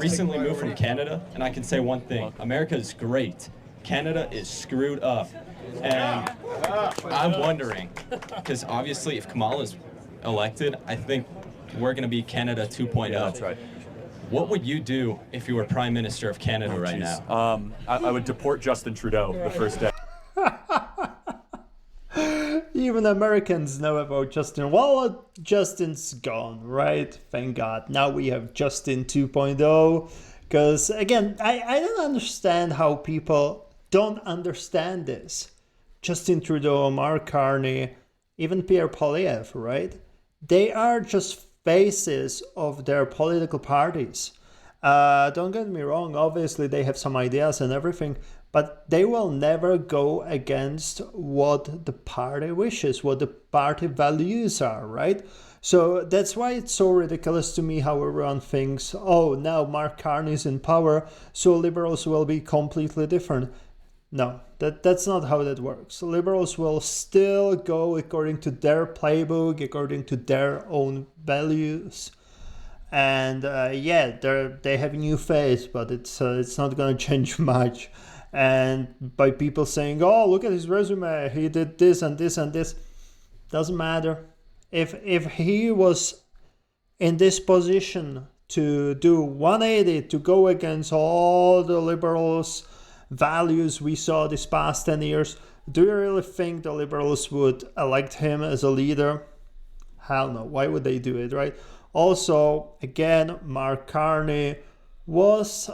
Recently moved from Canada, and I can say one thing: America is great. Canada is screwed up, and I'm wondering, because obviously, if Kamala's elected, I think we're going to be Canada 2.0. Yeah, that's right. What would you do if you were Prime Minister of Canada right now? I would deport Justin Trudeau the first day. Even Americans know about Justin. Well, Justin's gone, right? Thank God. Now we have Justin 2.0. Because, again, I don't understand how people don't understand this. Justin Trudeau, Mark Carney, even Pierre Poilievre, right? They are just faces of their political parties. Don't get me wrong, obviously they have some ideas and everything, but they will never go against what the party wishes, what the party values are, right? So that's why it's so ridiculous to me how everyone thinks, oh, now Mark Carney's in power, so liberals will be completely different. No, that's not how that works. Liberals will still go according to their playbook, according to their own values. And yeah, they have a new face, but it's not going to change much. And by people saying, oh, look at his resume, he did this and this and this, doesn't matter. If he was in this position to do 180, to go against all the liberals' values we saw this past 10 years, do you really think the liberals would elect him as a leader? Hell no. Why would they do it, right? Also, again, Mark Carney was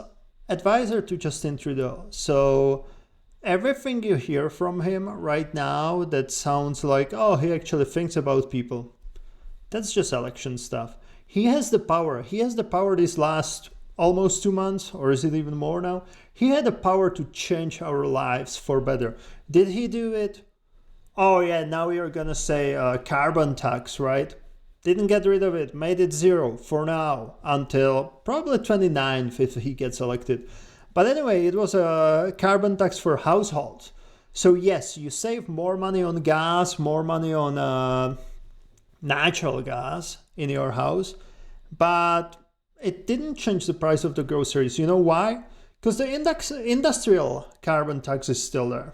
advisor to Justin Trudeau. So everything you hear from him right now that sounds like, oh, he actually thinks about people, that's just election stuff. He has the power. He has the power these last almost 2 months, or is it even more now? He had the power to change our lives for better. Did he do it? Oh yeah, now you're gonna say carbon tax, right? Didn't get rid of it, made it zero for now, until probably 29th if he gets elected. But anyway, it was a carbon tax for households. So yes, you save more money on gas, more money on natural gas in your house, but it didn't change the price of the groceries. You know why? Because the industrial carbon tax is still there.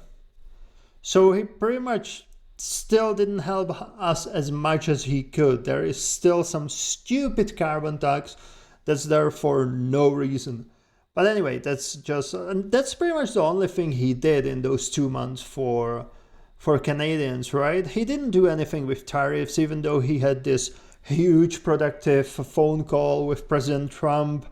So he pretty much still didn't help us as much as he could. There is still some stupid carbon tax that's there for no reason. But anyway, that's pretty much the only thing he did in those 2 months for Canadians, right? He didn't do anything with tariffs, even though he had this huge productive phone call with President Trump.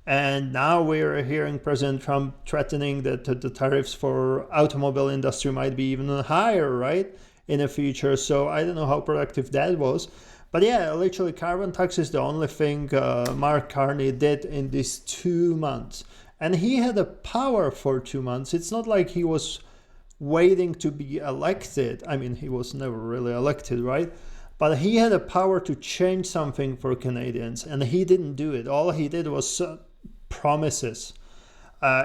And now we're hearing President Trump threatening that the tariffs for automobile industry might be even higher, right, in the future. So I don't know how productive that was. But yeah, literally carbon tax is the only thing Mark Carney did in these 2 months. And he had a power for 2 months. It's not like he was waiting to be elected. I mean, he was never really elected, right? But he had a power to change something for Canadians, and he didn't do it. All he did was promises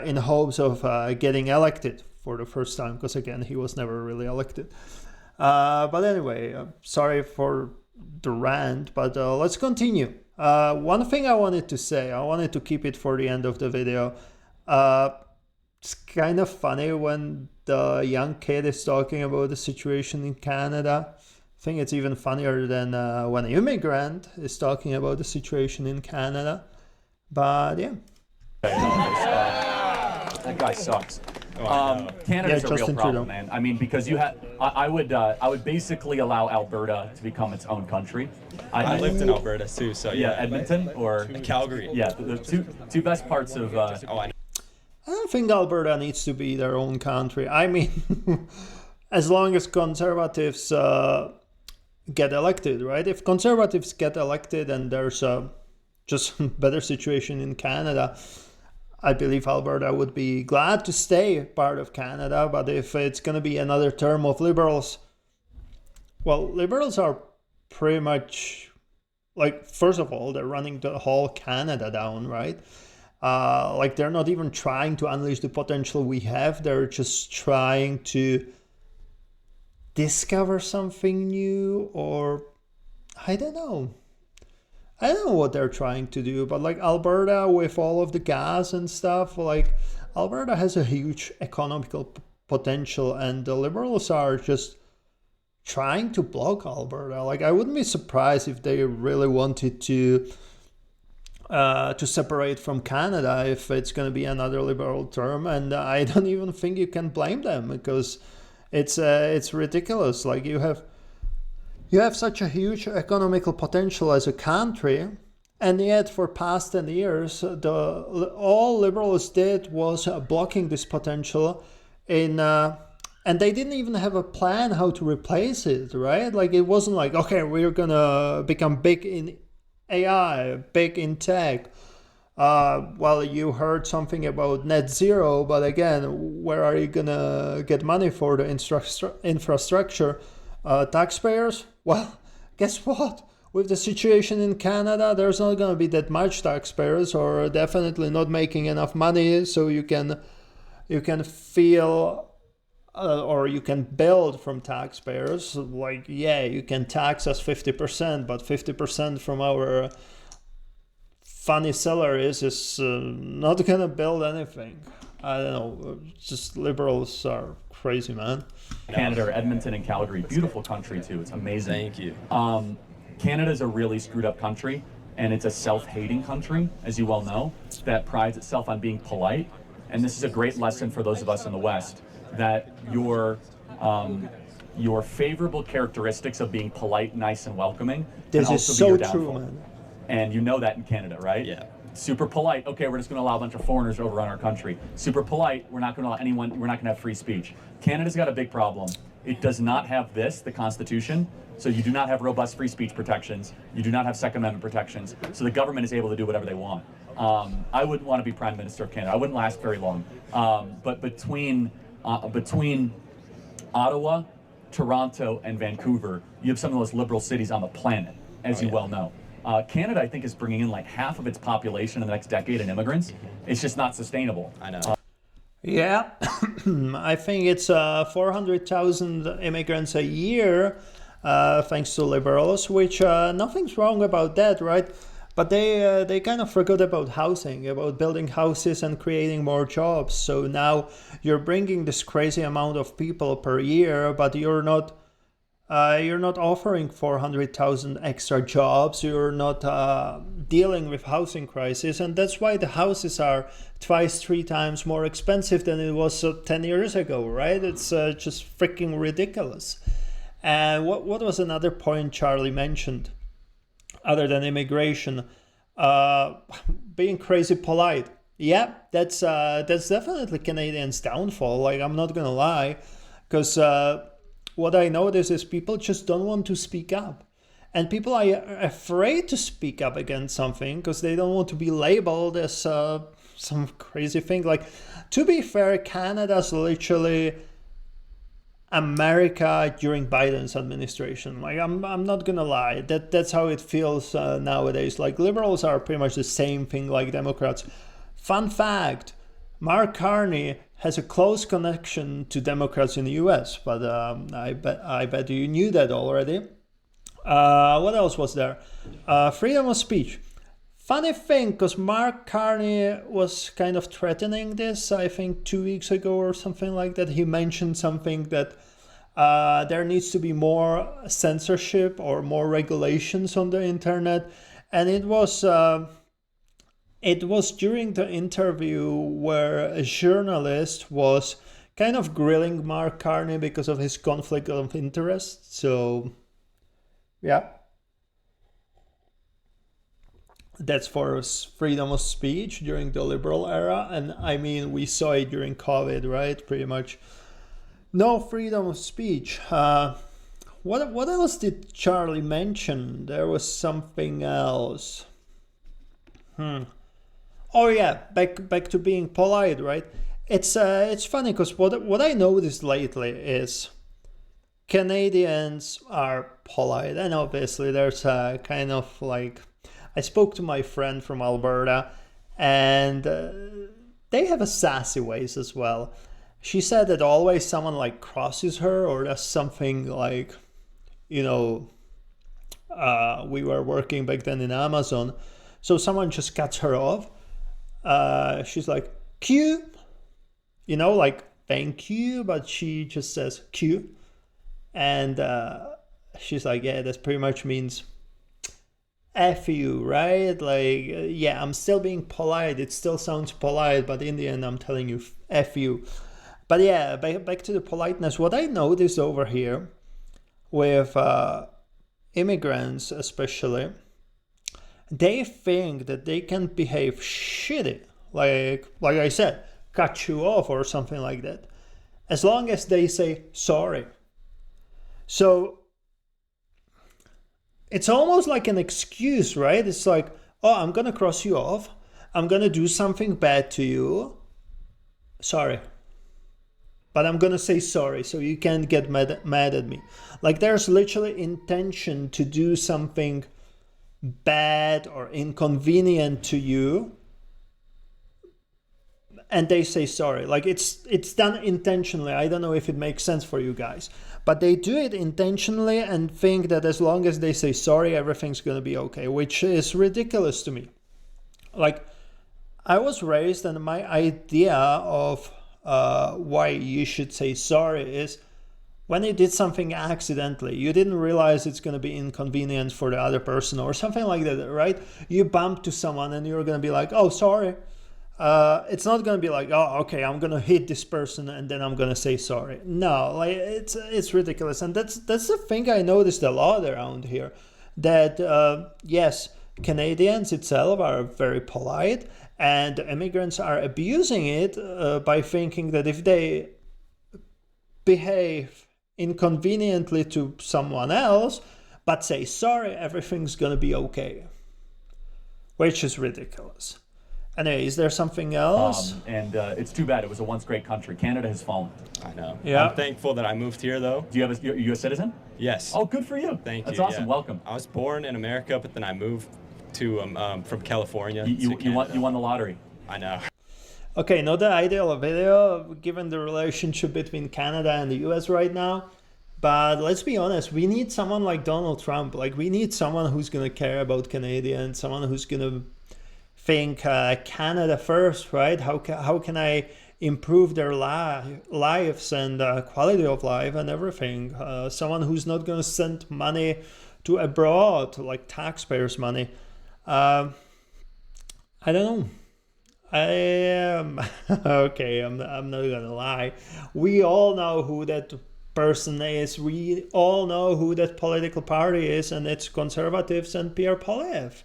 in hopes of getting elected for the first time, because again, he was never really elected. But anyway, sorry for the rant, but let's continue. One thing I wanted to say, I wanted to keep it for the end of the video. It's kind of funny when the young kid is talking about the situation in Canada. I think it's even funnier than when an immigrant is talking about the situation in Canada. But yeah. That guy sucks. Canada's a real problem, man. I mean, because I would basically allow Alberta to become its own country. I lived in Alberta too, so yeah. Edmonton or Calgary. Yeah, the two best parts of. I know. I don't think Alberta needs to be their own country. I mean, as long as conservatives get elected, right? If conservatives get elected and there's a just better situation in Canada, I believe Alberta would be glad to stay part of Canada. But if it's going to be another term of liberals, well, liberals are pretty much like, first of all, they're running the whole Canada down, right? Like they're not even trying to unleash the potential we have. They're just trying to discover something new, or I don't know. I don't know what they're trying to do, but like Alberta with all of the gas and stuff, like Alberta has a huge economical potential, and the Liberals are just trying to block Alberta. Like, I wouldn't be surprised if they really wanted to separate from Canada if it's going to be another Liberal term, and I don't even think you can blame them, because it's ridiculous. Like, you have such a huge economical potential as a country, and yet for past 10 years, all Liberals did was blocking this potential and they didn't even have a plan how to replace it, right? Like, it wasn't like, okay, we're gonna become big in AI, big in tech. Well, you heard something about net zero, but again, where are you gonna get money for the infrastructure? Taxpayers? Well, guess what? With the situation in Canada, there's not gonna be that much taxpayers, or definitely not making enough money, so you can feel or you can build from taxpayers. Like, yeah, you can tax us 50%, but 50% from our funny salaries is not gonna build anything. I don't know, just Liberals are crazy, man. Canada, Edmonton and Calgary, beautiful country too. It's amazing. Thank you. Canada's a really screwed up country, and it's a self-hating country, as you well know, that prides itself on being polite. And this is a great lesson for those of us in the West, that your favorable characteristics of being polite, nice, and welcoming this can is also so be your true, downfall. man. And you know that in Canada, right? Yeah. Super polite. Okay, we're just going to allow a bunch of foreigners to overrun our country. Super polite. We're not going to allow anyone. We're not going to have free speech. Canada's got a big problem. It does not have the Constitution. So you do not have robust free speech protections. You do not have Second Amendment protections. So the government is able to do whatever they want. I wouldn't want to be Prime Minister of Canada. I wouldn't last very long. But between Ottawa, Toronto, and Vancouver, you have some of the most liberal cities on the planet, as you well know. Canada, I think, is bringing in like half of its population in the next decade in immigrants. It's just not sustainable. I know. Yeah, I think it's 400,000 immigrants a year, thanks to Liberals, which nothing's wrong about that, right? But they kind of forgot about housing, about building houses and creating more jobs. So now you're bringing this crazy amount of people per year, but you're not offering 400,000 extra jobs. You're not dealing with housing crisis, and that's why the houses are twice, 3 times more expensive than it was 10 years ago, right? It's just freaking ridiculous. And what was another point Charlie mentioned, other than immigration? Being crazy polite. Yeah, that's definitely Canadians' downfall. Like, I'm not gonna lie, because what I notice is people just don't want to speak up. And people are afraid to speak up against something because they don't want to be labeled as some crazy thing. Like, to be fair, Canada's literally America during Biden's administration. Like, I'm not gonna lie, that's how it feels nowadays. Like, Liberals are pretty much the same thing like Democrats. Fun fact, Mark Carney has a close connection to Democrats in the US, but I bet you knew that already. What else was there? Freedom of speech. Funny thing, because Mark Carney was kind of threatening this, I think 2 weeks ago or something like that. He mentioned something that there needs to be more censorship or more regulations on the internet. And it was during the interview where a journalist was kind of grilling Mark Carney because of his conflict of interest. So, yeah. That's for freedom of speech during the liberal era. And I mean, we saw it during COVID, right? Pretty much no freedom of speech. What else did Charlie mention? There was something else. Oh yeah, back to being polite, right? It's funny because what I noticed lately is Canadians are polite, and obviously there's a kind of like, I spoke to my friend from Alberta, and they have a sassy ways as well. She said that always someone like crosses her or does something like, We were working back then in Amazon. So someone just cuts her off. She's like, Q, like thank you, but she just says Q. And she's like, yeah, that pretty much means F you, right? Like, yeah, I'm still being polite. It still sounds polite, but in the end, I'm telling you F you. But yeah, back to the politeness. What I noticed over here with immigrants especially, they think that they can behave shitty, like I said, cut you off or something like that, as long as they say sorry. So it's almost like an excuse, right? It's like, oh, I'm gonna cross you off, I'm gonna do something bad to you, sorry, but I'm gonna say sorry so you can't get mad at me. Like, there's literally intention to do something bad or inconvenient to you, and they say sorry. Like, it's done intentionally. I don't know if it makes sense for you guys, but they do it intentionally and think that as long as they say sorry, everything's gonna be okay, which is ridiculous to me. Like, I was raised, and my idea of why you should say sorry is when you did something accidentally, you didn't realize it's going to be inconvenient for the other person or something like that, right? You bump to someone and you're going to be like, oh, sorry. It's not going to be like, oh, okay, I'm going to hit this person and then I'm going to say sorry. No, like, it's ridiculous. And that's the thing I noticed a lot around here, that yes, Canadians itself are very polite, and immigrants are abusing it by thinking that if they behave inconveniently to someone else but say sorry, everything's gonna be okay, which is ridiculous. Anyway, is there something else? It's too bad. It was a once great country. Canada has fallen. I know. Yeah. I'm thankful that I moved here, though. Do you have a U.S. citizen? Yes. Oh, good for you. Thank That's you. awesome. Yeah. Welcome. I was born in America, but then I moved to from California. You won the lottery. I know. Okay, not the ideal video given the relationship between Canada and the US right now, but let's be honest, we need someone like Donald Trump. Like, we need someone who's gonna care about Canadians, someone who's gonna think Canada first, right? How can I improve their lives and quality of life and everything? Someone who's not gonna send money to abroad, like taxpayers' money. I don't know. I am okay. I'm not gonna lie. We all know who that person is. We all know who that political party is, and it's Conservatives and Pierre Poilievre.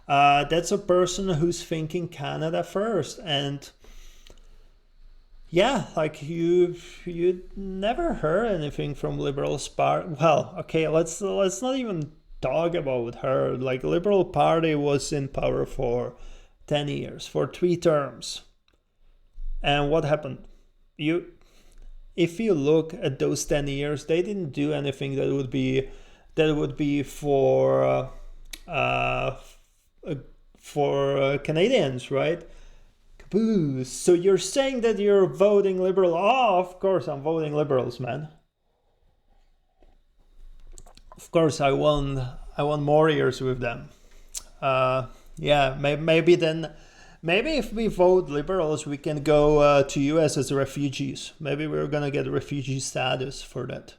That's a person who's thinking Canada first, and yeah, like you never heard anything from Liberals party. Well, okay, let's not even talk about her. Like, Liberal Party was in power for 10 years, for 3 terms. And what happened? If you look at those 10 years, they didn't do anything that would be for Canadians, right? Caboose. So you're saying that you're voting Liberal? Oh, of course I'm voting Liberals, man. Of course I won more years with them. Yeah, maybe if we vote Liberals, we can go to US as refugees. Maybe we're gonna get refugee status for that.